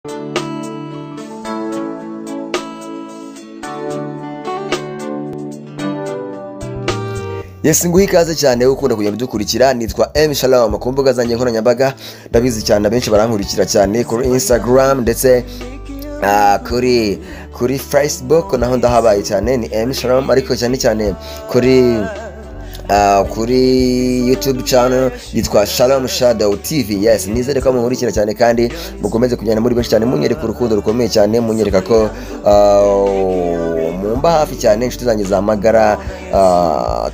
Yes, nguhi ikaze cyane ukunda kugenda dukurikira. Nitwa M Shalom ku mbuga zanjye nkoranyambaga. Ndabizi cyane abenshi barankurikira cyane kuri Instagram ndetse kuri Facebook naho ndahabaye cyane ni M Shalom, ariko cyane kuri YouTube channel yitwa Shalom Shadow TV. Yes, nizere ko munkurikira cyane kandi mukomeze kujyana muri benshi cyane, munyereka urukundo rukomeye cyane, munyereka ko mumba hafi cyane inshuti zanjye za magara,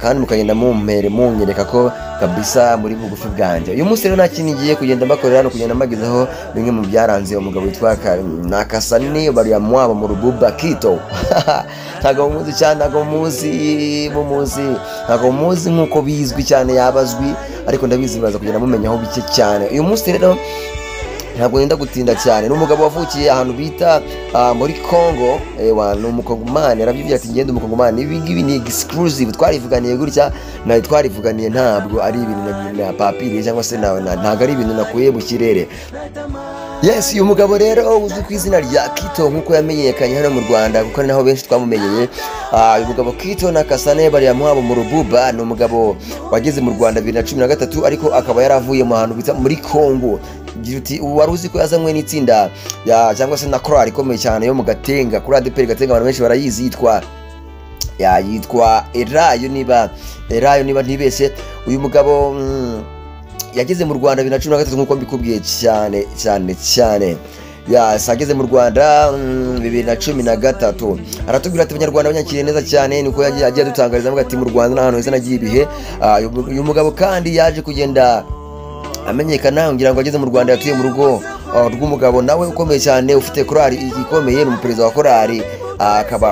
kandi mukagenda munyereka ko kabisa muri bugufi bwanjye. Uyu munsi rero nakintu ngiye kugenda mbakorera no kugenda mbagezaho bimwe mu byaranze umugabo witwa Nakasani bariya mwabo mu Rububa Kito. Ntago muzi cyane, ntago muzi nkuko bizwi cyane, yabazwi, ariko ndabizi baza kugenda mumenyaho bike cyane. Uyu munsi rero ntabwo nenda gutinda cyane. N'umugabo wavukiye ahantu bita muri Congo, n'umukongomani. Arabivuga ati ngende umukongomani, ibi ngibi ni exclusive, twarivuganiye gutya nayo twarivuganiye, ntabwo ari ibintu na papiri cyangwa se ntabwo ari ibintu nakuye mu kirere. Yes, uyu mugabo rero uzwi ku izina rya Kito nkuko yamenyekanye hano mu Rwanda, kuko naho benshi twamumenyeye. Uyu mugabo Kito Nakasani bariya mwabo mu Rububa ni umugabo wageze mu Rwanda 2013, ariko akaba yaravuye mu hantu bita muri Congo. Wari uzi ko yazanywe n'itsinda cyangwa se na korali ikomeye cyane yo mu Gatenga, kuri ADP Gatenga, abantu benshi barayizi, yitwa Erayo niba ntibeshye. Uyu mugabo yageze mu Rwanda 2013 nkuko mbikubwiye cyane. Ageze mu Rwanda 2013, aratubwira ati abanyarwanda banyakiriye neza cyane, niko yagiye adutangariza avuga ati mu Rwanda n'ahantu heza nagiye ibihe. Uyu mugabo kandi yaje kugenda amenyekana, ngira ngo ageze mu Rwanda yatuye mu rugo rw'umugabo nawe ukomeye cyane, ufite korali ikomeye, ni umuperezida wa korali. Akaba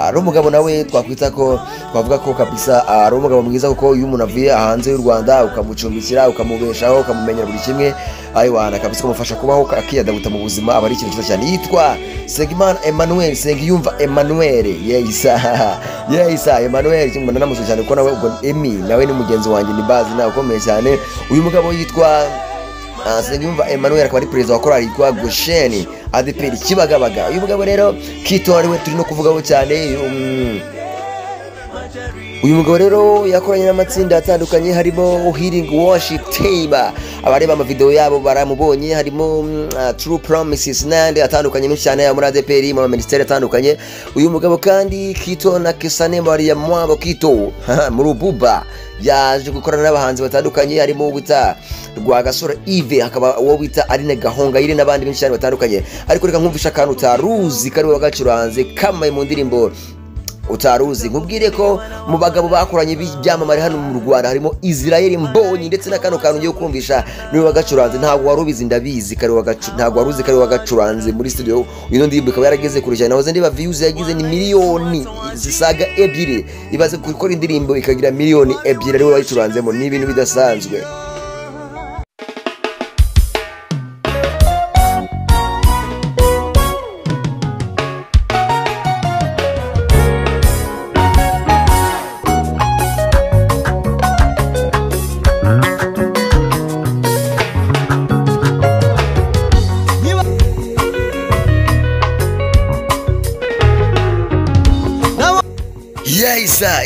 ari umugabo nawe twakwita ko twavuga ko kabisa ari umugabo mwiza, kuko iyo umuntu avuye hanze y'u Rwanda ukamucumbikira, ukamubeshaho, ukamumenyera buri kimwe, ayiwana kabisa kumufasha kubaho akiyadabuta mu buzima, aba ari ikintu cyiza cyane. Yitwa Sengiyumva Emmanuel. Yes, Emmanuel cyangwa namuzi cyane kuko nawe ubwo Emi nawe ni mugenzi wanjye, ni bazi nawe ukomeye cyane. Uyu mugabo yitwa Sengiyumva Emmanuel, akaba ari perezida wa korali yitwa Gosheni ADP Kibagabaga. Uyu mugabo rero Kito ariwe turi no kuvugaho cyane. Uyu mugabo rero yakoranye n'amatsinda atandukanye, harimo Healing Worship Team, abareba amavideo yabo baramubonye, harimo True Promises n'andi atandukanye menshi cyane muri ADP mu ministeri atandukanye. Uyu mugabo kandi Kito Nakasani bariya mwabo Kito mu Rububa yaje gukorana n'abahanzi batandukanye, harimo wita Rwagasore Yves, hakaba uwo wita Aline Gahongayire n'abandi benshi cyane batandukanye. Ariko reka nkumvisha akantu utaruzi kari wagacuranze kamaye mu ndirimbo utaruzi. Nkubwire ko mu bagabo bakoranye byamamare hano mu Rwanda harimo Israel Mbonyi, ndetse na kano kantu ngiye kumvisha niwe wagacuranze. Ntabwo warubizi, ndabizi ntabwo waruzi kari wagacuranze muri studio. Ino ndirimbo ikaba yarageze kure cyane, nahoze ndiba views yagize ni miliyoni zisaga 2. Ibaze gukora indirimbo ikagira miliyoni 2 ari we wayicuranzemo, ni ibintu bidasanzwe.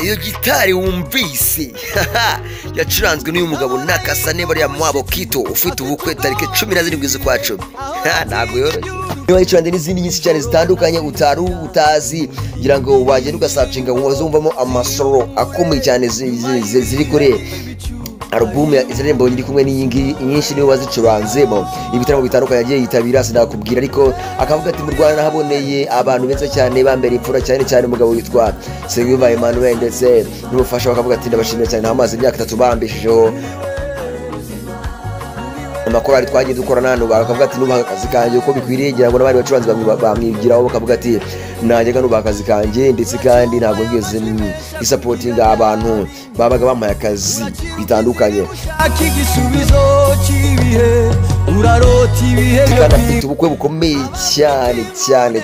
Iyo gitari wumvise yacuranzwe n'uyu mugabo Nakasani bariya mwabo Kito, ufite ubukwe tariki 17 z'ukwa 10. Ntabwo yoroshye. Niba yicuranze n'izindi nyinshi cyane zitandukanye utazi, ngira ngo wagenda ugasacinga wazumvamo amasoro akomeye cyane ziri kuri album ya Israel Mbonyi iri kumwe n'iyingi nyinshi niwe wazicuranzemo. Ibitaramo bitandukanye yagiye yitabira sinakubwira, ariko akavuga ati mu Rwanda haboneye abantu beza cyane bambere imfura cyane umugabo witwa Sengiyumva Emmanuel, ndetse n'umufasha. Bakavuga ati ndabashimira cyane, hamaze imyaka 3 bambeshejeho amakorali twagiye dukorana hano. Bakavuga ati nubaha akazi kanjye uko bikwiriye, ngira ngo n'abandi bacuranzi bamwigiraho. Bakavuga ati nanjye nubaha akazi kanjye, ndetse kandi ntabwo ngeze supporting abantu babaga bampaye akazi bitandukanye. Akigisubizo kibihe urarota ibihe afite ubukwe bukomeye cyane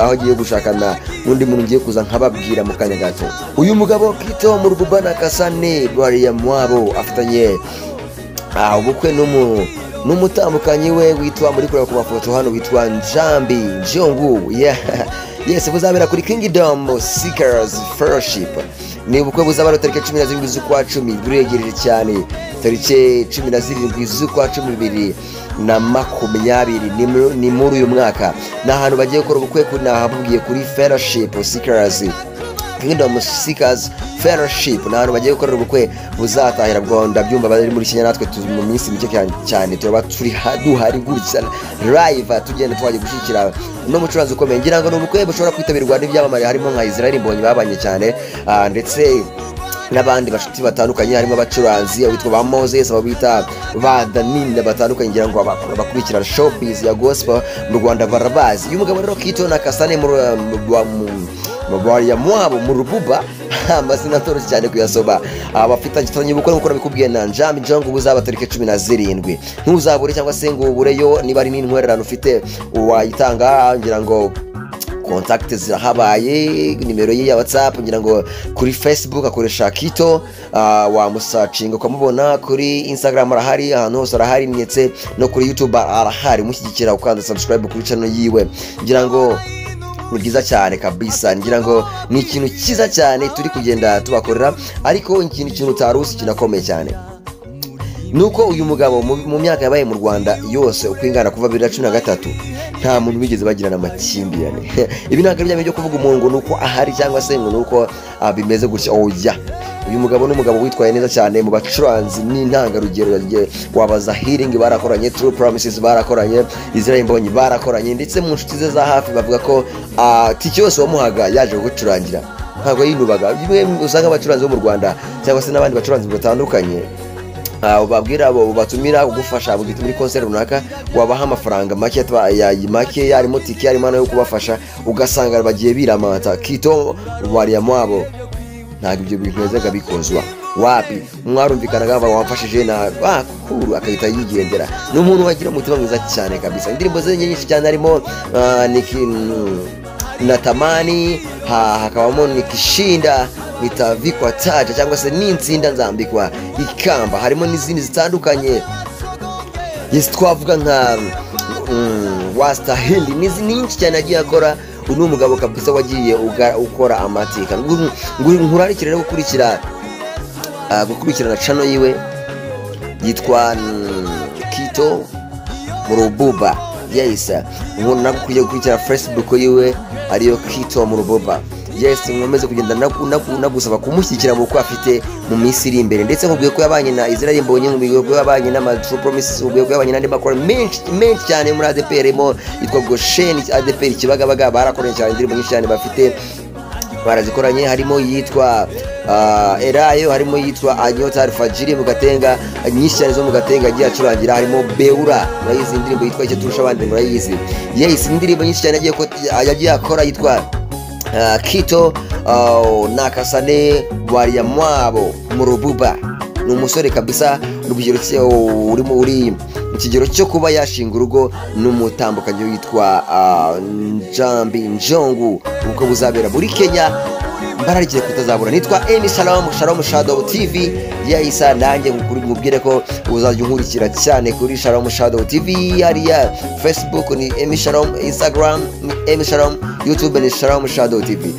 aho agiye gushakana n'undi muntu ngiye kuza nkababwira mu kanya gato. Uyu mugabo Kito mu Rububa Nakasani bariya mwabo afitanye ubukwe n'umutambukanyi we witwa muri kureba ku mafoto hano witwa Njambi Njongu. Yes, buzabera kuri Kingdom Seekers Fellowship. Ni ubukwe buzaba tariki 17 z'ukwa 10 buregereje cyane. Tariki 17 z'ukwa 12 na 20 ni muri uyu mwaka. N'ahantu bagiye gukora ubukwe kuri nahabwiye kuri Fellowship Seekers Kingdom Seekers Fellowship. N'ahantu bagiye gukora ubukwe buzatahira bwo ndabyumva bari muri Kenya, natwe mu minsi mike cyane turaba turi duhari gutya live tugenda twaje gushikira no mucuranzi ukomeye. Ngira ngo n'ubukwe bushobora kwitabirwa n'ibyamamare harimo nka Israel Mbonyi babanye cyane, ndetse n'abandi bashuti batandukanye harimo abacuranzi witwa ba Moses abita ba Danine batandukanye. Ngira ngo abakurikira showbiz ya gospel mu Rwanda barabazi. Uyu mugabo rero Kito na Kasane mu Mwabo mu Rububa amazina atoroshye cyane kuyasoma. Abafitanye ubukwe nk'uko nabikubwiye na Njambi Njongu buzaba tariki 17. Ntuzabure cyangwa se ngo ubureyo niba ari n'intwererano ufite wayitanga. Ngira ngo contact zirahabaye, nimero ye ya WhatsApp, ngira ngo kuri Facebook akoresha Kito, wamusearching ukamubona. Kuri Instagram arahari, ahantu hose arahari, ndetse no kuri YouTube arahari. Mushyigikira ukanda subscribe kuri channel yiwe. Ngira ngo ni byiza cyane kabisa. Ngira ngo ni ikintu cyiza cyane turi kugenda tubakorera, ariko ikintu utarusi kinakomeye cyane nuko uyu mugabo mu myaka yabaye mu Rwanda yose ukwingana kuva 2013 nta muntu wigeze bagirana amakimbirane. Ibi ntabwo byamye byo kuvuga umuntu nuko ahari cyangwa se ngo nuko bimeze gutya. Oya, uyu mugabo n'umugabo witwaye neza cyane mu bacuranzi n'intangarugero. Wabaza Healing barakoranye, True Promises barakoranye, Israel Mbonyi barakoranye, ndetse mu nshuti ze za hafi bavuga ko tiki yose wamuhaga yaje gucurangira ntabwo yinubaga. Bimwe usanga abacuranzi bo mu Rwanda cyangwa se n'abandi bacuranzi batandukanye babwira abo batumira kugufasha muri concert runaka, wabaha amafaranga make harimo tiki harimo no kubafasha, ugasanga bagiye biramata. Kito bari yamwabo ntabwo ibyo bintu bizaga bikozwa. Wapi mwarumvikanaga wamfashije na kuru akahita yigendera. N'umuntu wagira umutima mwiza cyane kabisa. Indirimbo ze nyinshi cyane harimo natamani, hakabamo nikishinda, nitavikwa taja cyangwa se n'insinda nzambikwa ikamba, harimo n'izindi zitandukanye. Yes, twavuga nka wastahili nyinshi cyane agiye akora. Uno mugabo kabisa wagiye ukora amateka. Nkurarikire rero gukurikirana channel yiwe yitwa Kito mu Rububa. Yes, umuntu nakuriye gukurikira Facebook yiwe ariyo Kito mu Rububa. Yes, nkomeze kugenda nagusaba kumushyikira mu ko afite mu minsi iri imbere, ndetse nkubwiye ko yabanye na Israel Mbonyi, nkubwiye ko yabanye na True Promises, nkubwiye ko yabanye n'andi makuru menshi cyane muri ADPR mo yitwa Goshen ADPR Kibagabaga. Barakoranye cyane indirimbo nyinshi cyane bafite barazikoranye, harimo yitwa Erayo, harimo yitwa Anyota Alfajiri mu Gatenga, nyinshi cyane zo mu Gatenga agiye acurangira, harimo Beura murayizi indirimbo yitwa icyo turusha abandi murayizi. Yes, indirimbo nyinshi cyane agiye akora yitwa Kito na Kasane bari yamwabo mu Rububa. Ni umusore kabisa n'ubugero uri mu kigero cyo kuba yashinga urugo n'umutambukanyi witwa Njambi Njongu. Ubwo buzabera muri Kenya, mbararikiye kutazabura. Nitwa Emi Shalom Shadow TV. Yahisa nanjye nkubwire ko uzajya unkurikira cyane kuri Shalom Shadow TV. Hariya Facebook ni Emi Shalom, Instagram ni Emi Shalom, YouTube ni Shalom Shadow TV.